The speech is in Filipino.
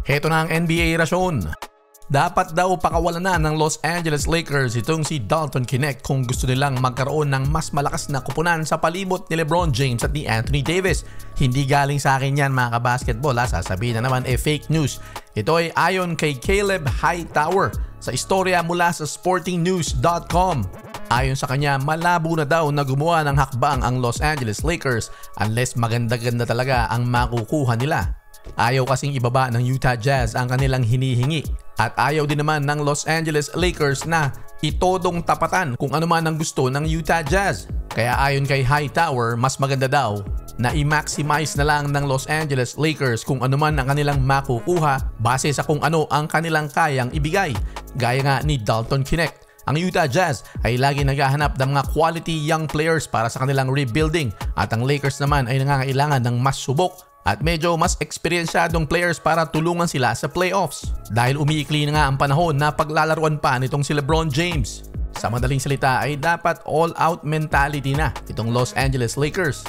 Heto na ang NBA rasyon. Dapat daw pakawalan na ng Los Angeles Lakers itong si Dalton Knecht kung gusto nilang magkaroon ng mas malakas na kupunan sa palibot ni LeBron James at ni Anthony Davis. Hindi galing sa akin yan mga kabasketball, sasabihin na naman fake news. Ito ay ayon kay Caleb Hightower sa istorya mula sa sportingnews.com. Ayon sa kanya, malabo na daw na gumawa ng hakbang ang Los Angeles Lakers unless maganda-ganda talaga ang makukuha nila. Ayaw kasing ibaba ng Utah Jazz ang kanilang hinihingi at ayaw din naman ng Los Angeles Lakers na itodong tapatan kung ano man ang gusto ng Utah Jazz. Kaya ayon kay Hightower, mas maganda daw na i-maximize na lang ng Los Angeles Lakers kung ano man ang kanilang makukuha base sa kung ano ang kanilang kayang ibigay. Gaya nga ni Dalton Knecht. Ang Utah Jazz ay lagi naghahanap ng mga quality young players para sa kanilang rebuilding at ang Lakers naman ay nangangailangan ng mas subok at medyo mas eksperyensyadong players para tulungan sila sa playoffs. Dahil umiikli na nga ang panahon na paglalaruan pa nitong si LeBron James. Sa madaling salita ay dapat all-out mentality na itong Los Angeles Lakers.